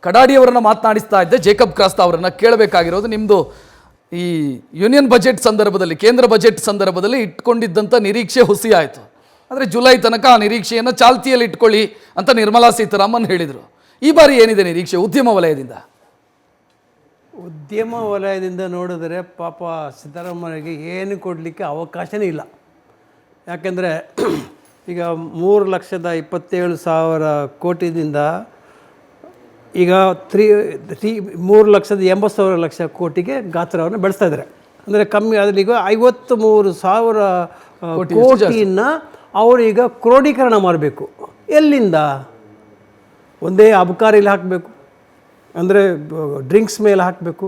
ಕಡಾಡಿಯವರನ್ನು ಮಾತನಾಡಿಸ್ತಾ ಇದ್ದೆ. ಜೇಕಬ್ ಕ್ರಾಸ್ತಾ ಅವರನ್ನು ಕೇಳಬೇಕಾಗಿರೋದು, ನಿಮ್ಮದು ಈ ಯೂನಿಯನ್ ಬಜೆಟ್ ಸಂದರ್ಭದಲ್ಲಿ, ಕೇಂದ್ರ ಬಜೆಟ್ ಸಂದರ್ಭದಲ್ಲಿ ಇಟ್ಕೊಂಡಿದ್ದಂಥ ನಿರೀಕ್ಷೆ ಹುಸಿ ಆಯಿತು. ಆದರೆ ಜುಲೈ ತನಕ ಆ ನಿರೀಕ್ಷೆಯನ್ನು ಚಾಲ್ತಿಯಲ್ಲಿ ಇಟ್ಕೊಳ್ಳಿ ಅಂತ ನಿರ್ಮಲಾ ಸೀತಾರಾಮನ್ ಹೇಳಿದರು. ಈ ಬಾರಿ ಏನಿದೆ ನಿರೀಕ್ಷೆ ಉದ್ಯಮ ವಲಯದಿಂದ? ಉದ್ಯಮ ವಲಯದಿಂದ ನೋಡಿದ್ರೆ ಪಾಪ ಸಿದ್ದರಾಮಯ್ಯಗೆ ಏನು ಕೊಡಲಿಕ್ಕೆ ಅವಕಾಶನೇ ಇಲ್ಲ. ಯಾಕೆಂದರೆ ಈಗ 3,27,000 ಕೋಟಿದಿಂದ ಈಗ 3,80,000 ಕೋಟಿಗೆ ಗಾತ್ರವನ್ನು ಬೆಳೆಸ್ತಾ ಇದ್ದಾರೆ. ಅಂದರೆ ಕಮ್ಮಿ ಆದರೆ ಈಗ 53,000 ಕೋಟಿಯನ್ನು ಅವರೀಗ ಕ್ರೋಢೀಕರಣ ಮಾಡಬೇಕು. ಎಲ್ಲಿಂದ? ಒಂದೇ ಅಬಕಾರಿಲಿ ಹಾಕಬೇಕು, ಅಂದರೆ ಡ್ರಿಂಕ್ಸ್ ಮೇಲೆ ಹಾಕಬೇಕು,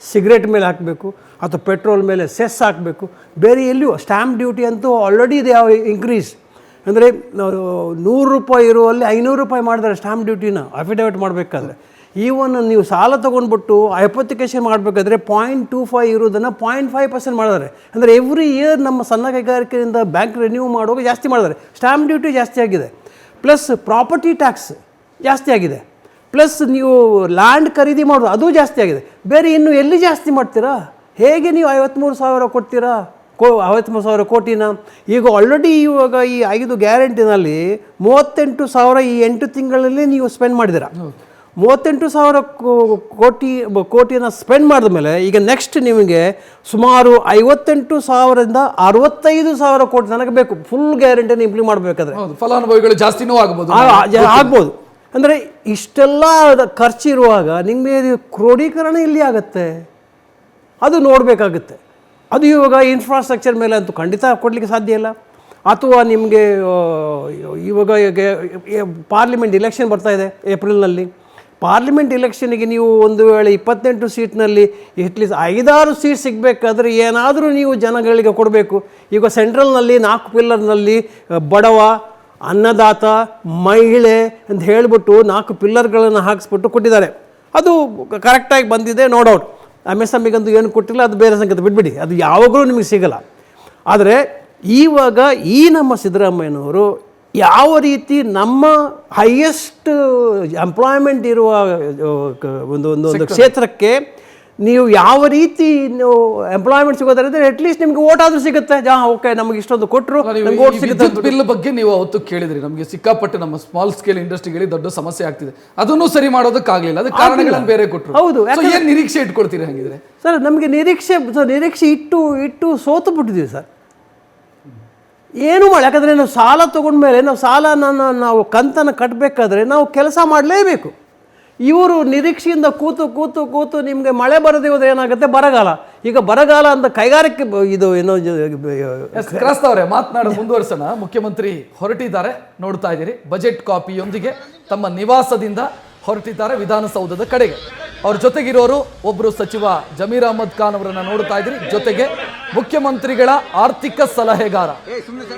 ಸಿಗರೇಟ್ ಮೇಲೆ ಹಾಕಬೇಕು, ಅಥವಾ ಪೆಟ್ರೋಲ್ ಮೇಲೆ ಸೆಸ್ ಹಾಕಬೇಕು. ಬೇರೆ ಎಲ್ಲಿಯೂ ಸ್ಟ್ಯಾಂಪ್ ಡ್ಯೂಟಿ ಅಂತೂ ಆಲ್ರೆಡಿ ಇದೆ ಇನ್ಕ್ರೀಸ್. ಅಂದರೆ 100 ರೂಪಾಯಿ ಇರುವಲ್ಲಿ 500 ರೂಪಾಯಿ ಮಾಡಿದ್ದಾರೆ ಸ್ಟ್ಯಾಂಪ್ ಡ್ಯೂಟಿನ ಅಫಿಡವಿಟ್ ಮಾಡಬೇಕಾದ್ರೆ. ಈವನ್ ನೀವು ಸಾಲ ತೊಗೊಂಡ್ಬಿಟ್ಟು ಅಪ್ಲಿಕೇಶನ್ ಮಾಡಬೇಕಾದ್ರೆ 0.25 ಇರೋದನ್ನು 0.5% ಮಾಡಿದ್ದಾರೆ. ಅಂದರೆ ಎವ್ರಿ ಇಯರ್ ನಮ್ಮ ಸಣ್ಣ ಕೈಗಾರಿಕೆಯಿಂದ ಬ್ಯಾಂಕ್ ರಿನ್ಯೂ ಮಾಡುವಾಗ ಜಾಸ್ತಿ ಮಾಡಿದ್ದಾರೆ. ಸ್ಟ್ಯಾಂಪ್ ಡ್ಯೂಟಿ ಜಾಸ್ತಿ ಆಗಿದೆ, ಪ್ಲಸ್ ಪ್ರಾಪರ್ಟಿ ಟ್ಯಾಕ್ಸ್ ಜಾಸ್ತಿ ಆಗಿದೆ, ಪ್ಲಸ್ ನೀವು ಲ್ಯಾಂಡ್ ಖರೀದಿ ಮಾಡೋದು ಅದು ಜಾಸ್ತಿ ಆಗಿದೆ. ಬೇರೆ ಇನ್ನು ಎಲ್ಲಿ ಜಾಸ್ತಿ ಮಾಡ್ತೀರಾ? ಹೇಗೆ ನೀವು 53,000 ಕೊಡ್ತೀರಾ? 53,000 ಕೋಟಿನ ಈಗ ಆಲ್ರೆಡಿ ಇವಾಗ ಈ 5 ಗ್ಯಾರಂಟಿನಲ್ಲಿ 38,000 ಈ 8 ತಿಂಗಳಲ್ಲಿ ನೀವು ಸ್ಪೆಂಡ್ ಮಾಡಿದ್ದೀರಾ. 38,000 ಕೋಟಿಯನ್ನು ಸ್ಪೆಂಡ್ ಮಾಡಿದ ಮೇಲೆ ಈಗ ನೆಕ್ಸ್ಟ್ ನಿಮಗೆ ಸುಮಾರು 58,000ರಿಂದ 65,000 ಕೋಟಿ ತನಕ ಬೇಕು ಫುಲ್ ಗ್ಯಾರಂಟಿಯನ್ನು ಇಂಪ್ಲಿಮೆಂಟ್ ಮಾಡಬೇಕಾದ್ರೆ. ಫಲಾನುಭವಿಗಳು ಜಾಸ್ತಿನೂ ಆಗ್ಬೋದು. ಅಂದರೆ ಇಷ್ಟೆಲ್ಲ ಖರ್ಚಿರುವಾಗ ನಿಮಗೆ ಕ್ರೋಢೀಕರಣ ಇಲ್ಲಿ ಆಗುತ್ತೆ, ಅದು ನೋಡಬೇಕಾಗುತ್ತೆ. ಅದು ಇವಾಗ ಇನ್ಫ್ರಾಸ್ಟ್ರಕ್ಚರ್ ಮೇಲೆ ಅಂತೂ ಖಂಡಿತ ಕೊಡಲಿಕ್ಕೆ ಸಾಧ್ಯ ಇಲ್ಲ. ಅಥವಾ ನಿಮಗೆ ಇವಾಗ ಪಾರ್ಲಿಮೆಂಟ್ ಇಲೆಕ್ಷನ್ ಬರ್ತಾಯಿದೆ ಏಪ್ರಿಲ್ನಲ್ಲಿ. ಪಾರ್ಲಿಮೆಂಟ್ ಇಲೆಕ್ಷನಿಗೆ ನೀವು ಒಂದು ವೇಳೆ 28 ಸೀಟ್ನಲ್ಲಿ ಅಟ್ಲೀಸ್ಟ್ 5-6 ಸೀಟ್ ಸಿಗಬೇಕಾದ್ರೆ ಏನಾದರೂ ನೀವು ಜನಗಳಿಗೆ ಕೊಡಬೇಕು. ಈಗ ಸೆಂಟ್ರಲ್ನಲ್ಲಿ 4 ಪಿಲ್ಲರ್ನಲ್ಲಿ ಬಡವ, ಅನ್ನದಾತ, ಮಹಿಳೆ ಅಂತ ಹೇಳಿಬಿಟ್ಟು 4 ಪಿಲ್ಲರ್ಗಳನ್ನು ಹಾಕಿಸ್ಬಿಟ್ಟು ಕೊಟ್ಟಿದ್ದಾರೆ. ಅದು ಕರೆಕ್ಟಾಗಿ ಬಂದಿದೆ, ನೋ ಡೌಟ್. MSMEಗಂತೂ ಏನು ಕೊಟ್ಟಿಲ್ಲ, ಅದು ಬೇರೆ ಸಂಗತಿ, ಬಿಟ್ಬಿಡಿ, ಅದು ಯಾವಾಗಲೂ ನಿಮಗೆ ಸಿಗಲ್ಲ. ಆದರೆ ಈವಾಗ ಈ ನಮ್ಮ ಸಿದ್ದರಾಮಯ್ಯನವರು ಯಾವ ರೀತಿ ನಮ್ಮ ಹೈಯೆಸ್ಟ್ ಎಂಪ್ಲಾಯ್ಮೆಂಟ್ ಇರುವ ಒಂದು ಕ್ಷೇತ್ರಕ್ಕೆ ನೀವು ಯಾವ ರೀತಿ ನೀವು ಎಂಪ್ಲಾಯ್ಮೆಂಟ್ ಸಿಗೋದಾದ್ರೆ ಅಟ್ಲೀಸ್ಟ್ ನಿಮ್ಗೆ ಓಟ್ ಆದರೂ ಸಿಗುತ್ತೆ. ಓಕೆ, ನಮಗೆ ಇಷ್ಟೊಂದು ಕೊಟ್ಟರು, ನಮ್ಗೆ ಓಟ್ ಸಿಗುತ್ತೆ. ಬಿಲ್ ಬಗ್ಗೆ ನೀವು ಅವತ್ತು ಕೇಳಿದ್ರಿ, ನಮಗೆ ಸಿಕ್ಕಾಪಟ್ಟೆ ನಮ್ಮ ಸ್ಮಾಲ್ ಸ್ಕೇಲ್ ಇಂಡಸ್ಟ್ರಿಗಳಿಗೆ ದೊಡ್ಡ ಸಮಸ್ಯೆ ಆಗ್ತಿದೆ, ಅದನ್ನು ಸರಿ ಮಾಡೋದಕ್ಕಾಗಲಿಲ್ಲ, ಅದಕ್ಕೆ ಕಾರಣಗಳನ್ನು ಬೇರೆ ಕೊಟ್ಟರು. ಹೌದು, ಏನು ನಿರೀಕ್ಷೆ ಇಟ್ಕೊಳ್ತೀರಿ ಹಾಗಿದ್ರೆ? ಸರ್, ನಮಗೆ ನಿರೀಕ್ಷೆ ಇಟ್ಟು ಸೋತು ಬಿಟ್ಟಿದ್ದೀವಿ ಸರ್. ಏನು ಮಾಡಿ, ಯಾಕಂದರೆ ನಾವು ಸಾಲ ತೊಗೊಂಡ್ಮೇಲೆ ನಾವು ಕಂತನ್ನು ಕಟ್ಟಬೇಕಾದ್ರೆ ನಾವು ಕೆಲಸ ಮಾಡಲೇಬೇಕು. ಇವರು ನಿರೀಕ್ಷೆಯಿಂದ ಕೂತು ನಿಮಗೆ ಮಳೆ ಬರದೇ ಹೋದ್ರೆ ಏನಾಗುತ್ತೆ? ಬರಗಾಲ. ಈಗ ಬರಗಾಲ ಅಂತ ಕೈಗಾರಿಕೆ ಇದು ಏನೋ ಕ್ರಾಸ್ತವ್ರೆ ಮಾತನಾಡೋ ಮುಂದುವರ್ಸೋಣ. ಮುಖ್ಯಮಂತ್ರಿ ಹೊರಟಿದ್ದಾರೆ, ನೋಡ್ತಾ ಇದ್ದೀರಿ, ಬಜೆಟ್ ಕಾಪಿಯೊಂದಿಗೆ ತಮ್ಮ ನಿವಾಸದಿಂದ ಹೊರಟಿದ್ದಾರೆ ವಿಧಾನಸೌಧದ ಕಡೆಗೆ. ಅವ್ರ ಜೊತೆಗಿರೋರು ಒಬ್ಬರು ಸಚಿವ ಜಮೀರ್ ಅಹಮದ್ ಖಾನ್ ಅವರನ್ನ ನೋಡ್ತಾ ಇದ್ದೀರಿ, ಜೊತೆಗೆ ಮುಖ್ಯಮಂತ್ರಿಗಳ ಆರ್ಥಿಕ ಸಲಹೆಗಾರ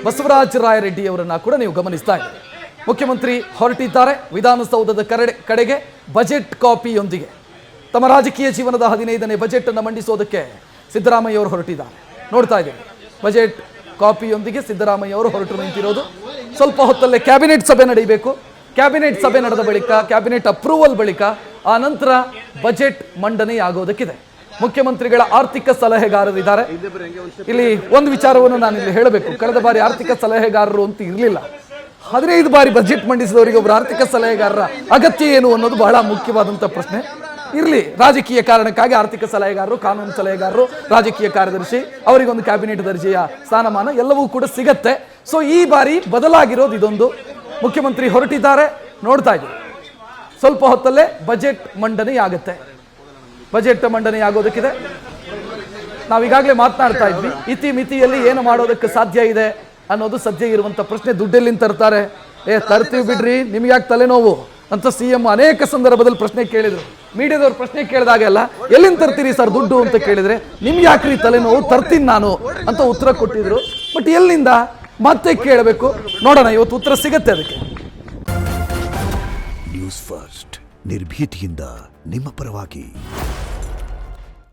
ಬಸವರಾಜ ರಾಯರೆಡ್ಡಿ ಅವರನ್ನ ಕೂಡ ನೀವು ಗಮನಿಸ್ತಾ ಇದ್ದೀರಿ. ಮುಖ್ಯಮಂತ್ರಿ ಹೊರಟಿದ್ದಾರೆ ವಿಧಾನಸೌಧದ ಕಡೆಗೆ ಬಜೆಟ್ ಕಾಪಿಯೊಂದಿಗೆ. ತಮ್ಮ ರಾಜಕೀಯ ಜೀವನದ 15ನೇ ಬಜೆಟ್ ಅನ್ನು ಮಂಡಿಸೋದಕ್ಕೆ ಸಿದ್ದರಾಮಯ್ಯ ಅವರು ಹೊರಟಿದ್ದಾರೆ, ನೋಡ್ತಾ ಇದ್ದೀವಿ. ಬಜೆಟ್ ಕಾಪಿಯೊಂದಿಗೆ ಸಿದ್ದರಾಮಯ್ಯ ಅವರು ಹೊರಟು ನಿಂತಿರೋದು. ಸ್ವಲ್ಪ ಹೊತ್ತಲ್ಲೇ ಕ್ಯಾಬಿನೆಟ್ ಸಭೆ ನಡೆಯಬೇಕು. ಕ್ಯಾಬಿನೆಟ್ ಸಭೆ ನಡೆದ ಬಳಿಕ, ಕ್ಯಾಬಿನೆಟ್ ಅಪ್ರೂವಲ್ ಬಳಿಕ ಆ ನಂತರ ಬಜೆಟ್ ಮಂಡನೆಯಾಗೋದಕ್ಕಿದೆ. ಮುಖ್ಯಮಂತ್ರಿಗಳ ಆರ್ಥಿಕ ಸಲಹೆಗಾರರಿದ್ದಾರೆ. ಇಲ್ಲಿ ಒಂದು ವಿಚಾರವನ್ನು ನಾನು ಇಲ್ಲಿ ಹೇಳಬೇಕು. ಕಳೆದ ಬಾರಿ ಆರ್ಥಿಕ ಸಲಹೆಗಾರರು ಅಂತ ಇರಲಿಲ್ಲ. 15 ಬಾರಿ ಬಜೆಟ್ ಮಂಡಿಸಿದವರಿಗೆ ಒಬ್ಬರು ಆರ್ಥಿಕ ಸಲಹೆಗಾರರ ಅಗತ್ಯ ಏನು ಅನ್ನೋದು ಬಹಳ ಮುಖ್ಯವಾದಂಥ ಪ್ರಶ್ನೆ. ಇರಲಿ, ರಾಜಕೀಯ ಕಾರಣಕ್ಕಾಗಿ ಆರ್ಥಿಕ ಸಲಹೆಗಾರರು, ಕಾನೂನು ಸಲಹೆಗಾರರು, ರಾಜಕೀಯ ಕಾರ್ಯದರ್ಶಿ, ಅವರಿಗೊಂದು ಕ್ಯಾಬಿನೆಟ್ ದರ್ಜೆಯ ಸ್ಥಾನಮಾನ ಎಲ್ಲವೂ ಕೂಡ ಸಿಗತ್ತೆ. ಸೊ ಈ ಬಾರಿ ಬದಲಾಗಿರೋದು ಇದೊಂದು. ಮುಖ್ಯಮಂತ್ರಿ ಹೊರಟಿದ್ದಾರೆ, ನೋಡ್ತಾ ಇದ್ದೀವಿ. ಸ್ವಲ್ಪ ಹೊತ್ತಲ್ಲೇ ಬಜೆಟ್ ಮಂಡನೆಯಾಗುತ್ತೆ. ಬಜೆಟ್ ಮಂಡನೆಯಾಗೋದಕ್ಕಿದೆ. ನಾವೀಗಾಗಲೇ ಮಾತನಾಡ್ತಾ ಇದ್ವಿ, ಇತಿಮಿತಿಯಲ್ಲಿ ಏನು ಮಾಡೋದಕ್ಕೆ ಸಾಧ್ಯ ಇದೆ ಅನ್ನೋದು ಸದ್ಯ ಇರುವಂಥ ಪ್ರಶ್ನೆ. ದುಡ್ಡೆಲ್ಲಿಂದ ತರ್ತಾರೆ? ತರ್ತೀವಿ ಬಿಡ್ರಿ, ನಿಮ್ಗೆ ಯಾಕೆ ತಲೆನೋವು ಅಂತ CM ಅನೇಕ ಸಂದರ್ಭದಲ್ಲಿ ಪ್ರಶ್ನೆ ಕೇಳಿದ್ರು. ಮೀಡಿಯಾದವ್ರು ಪ್ರಶ್ನೆ ಕೇಳಿದಾಗೆಲ್ಲ ಎಲ್ಲಿಂದ ತರ್ತೀರಿ ಸರ್ ದುಡ್ಡು ಅಂತ ಕೇಳಿದ್ರೆ, ನಿಮ್ಗೆ ಯಾಕ್ರಿ ತಲೆನೋವು, ತರ್ತೀನಿ ನಾನು ಅಂತ ಉತ್ತರ ಕೊಟ್ಟಿದ್ರು. ಬಟ್ ಎಲ್ಲಿಂದ ಮತ್ತೆ ಕೇಳಬೇಕು, ನೋಡೋಣ, ಇವತ್ತು ಉತ್ತರ ಸಿಗತ್ತೆ ಅದಕ್ಕೆ. ನ್ಯೂಸ್ ಫಸ್ಟ್, ನಿರ್ಭೀತಿಯಿಂದ ನಿಮ್ಮ ಪರವಾಗಿ.